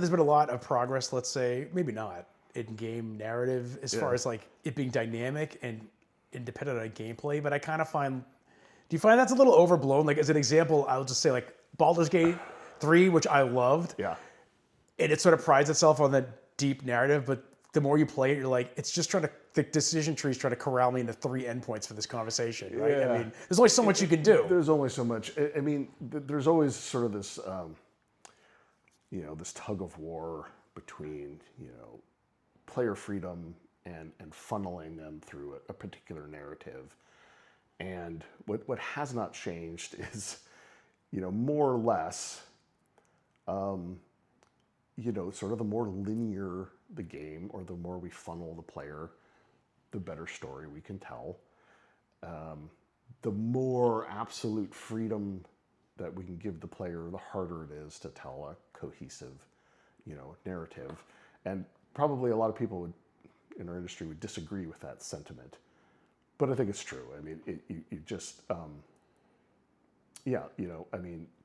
There's been a lot of progress, let's say, maybe not, in game narrative as far as like it being dynamic and independent on gameplay, but I kind of find, do you find that's a little overblown? Like as an example, I'll just say like Baldur's Gate 3, which I loved, Yeah. and it sort of prides itself on that deep narrative, but the more you play it, you're like, it's just trying to, the decision trees trying to corral me into 3 endpoints for this conversation, right? Yeah. I mean, there's only so much you can do. There's only so much. I mean, there's always sort of this, this tug of war between, player freedom and funneling them through a particular narrative. And what has not changed is, more or less, sort of the more linear the game or the more we funnel the player, the better story we can tell. The more absolute freedom that we can give the player, the harder it is to tell a cohesive, narrative. And probably a lot of people in our industry would disagree with that sentiment. But I think it's true. I mean, you just,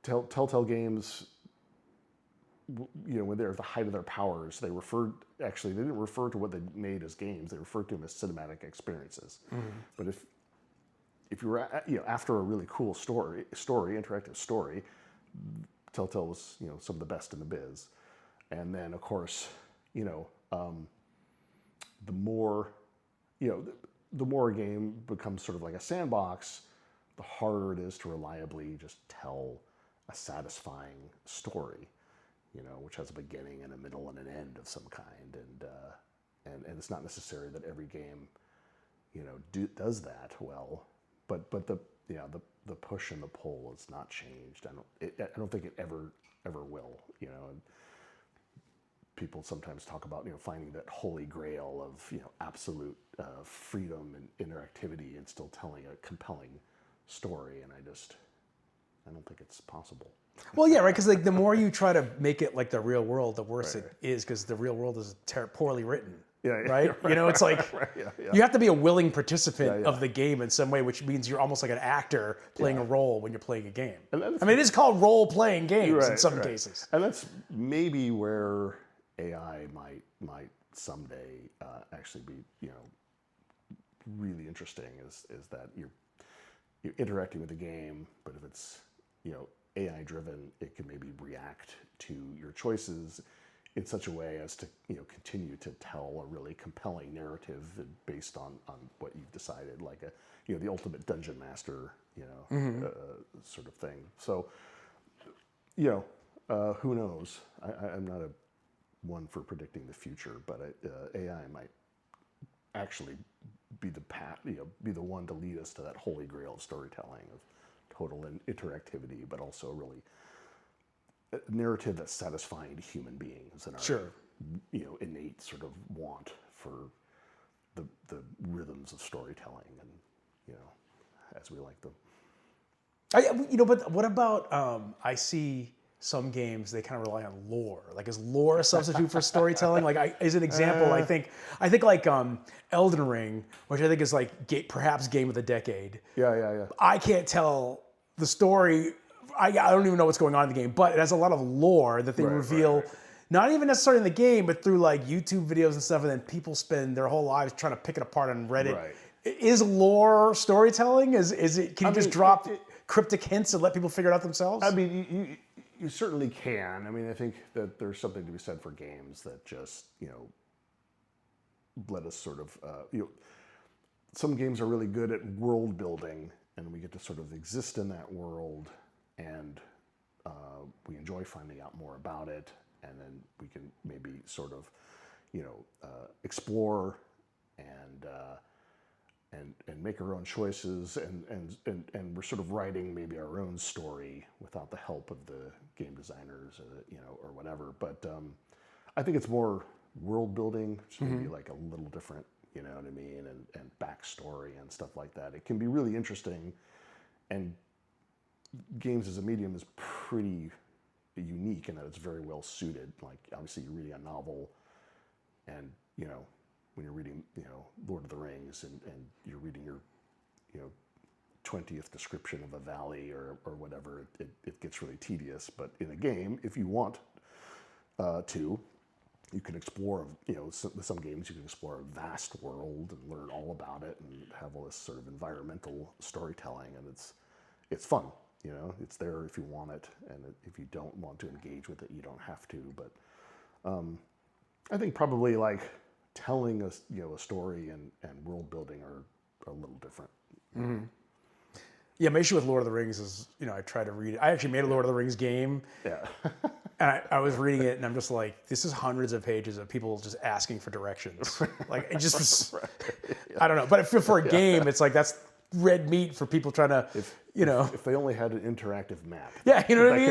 Telltale Games, when they're at the height of their powers, they didn't refer to what they made as games. They referred to them as cinematic experiences. But if you were, after a really cool interactive story, Telltale was, some of the best in the biz. And then, of course, the more a game becomes sort of like a sandbox, the harder it is to reliably just tell a satisfying story, which has a beginning and a middle and an end of some kind. And it's not necessary that every game, does that well, but the push and the pull has not changed. I don't think it ever will, And people sometimes talk about, finding that holy grail of, absolute freedom and interactivity and still telling a compelling story. And I don't think it's possible. Well, yeah, right. Because like the more you try to make it like the real world, the worse it is. Because the real world is poorly written. Yeah, right? It's like you have to be a willing participant of the game in some way, which means you're almost like an actor playing a role when you're playing a game. I mean, it is called role-playing games in some cases. And that's maybe where AI might someday actually be, really interesting. Is that you're interacting with the game, but if it's AI driven, it can maybe react to your choices in such a way as to continue to tell a really compelling narrative based on what you've decided, like the ultimate dungeon master sort of thing. So who knows? I'm not one for predicting the future, but AI might actually be the one to lead us to that holy grail of storytelling, of total interactivity, but also really a narrative that's satisfying to human beings and our innate sort of want for the rhythms of storytelling, and as we like them. But what about I see some games, they kind of rely on lore. Like, is lore a substitute for storytelling? Like, as an example, I think like Elden Ring, which I think is like perhaps game of the decade. Yeah. I can't tell the story. I don't even know what's going on in the game, but it has a lot of lore that they reveal, not even necessarily in the game, but through like YouTube videos and stuff, and then people spend their whole lives trying to pick it apart on Reddit. Right. Is lore storytelling? Is it? Can you just drop cryptic hints and let people figure it out themselves? I mean, you certainly can. I mean, I think that there's something to be said for games that just let us sort of some games are really good at world building, and we get to sort of exist in that world, and we enjoy finding out more about it, and then we can maybe sort of explore and make our own choices, and we're sort of writing maybe our own story without the help of the game designers, or whatever. But I think it's more world building, which maybe like a little different, you know what I mean, and backstory and stuff like that. It can be really interesting, and games as a medium is pretty unique in that it's very well suited. Like, obviously you're reading a novel, and when you're reading, Lord of the Rings, and you're reading your, 20th description of a valley or whatever, it gets really tedious. But in a game, if you want 2. You can explore, with some games you can explore a vast world and learn all about it and have all this sort of environmental storytelling, and it's fun. It's there if you want it, and if you don't want to engage with it, you don't have to. But I think probably like telling a story and world building are a little different. Mm-hmm. Yeah, my issue with Lord of the Rings is, I try to read it. I actually made a Lord of the Rings game. Yeah. And I was reading it, and I'm just like, this is hundreds of pages of people just asking for directions. Like, it just was, I don't know. But for a game, it's like, that's red meat for people trying to, If they only had an interactive map. Yeah, you know what I mean?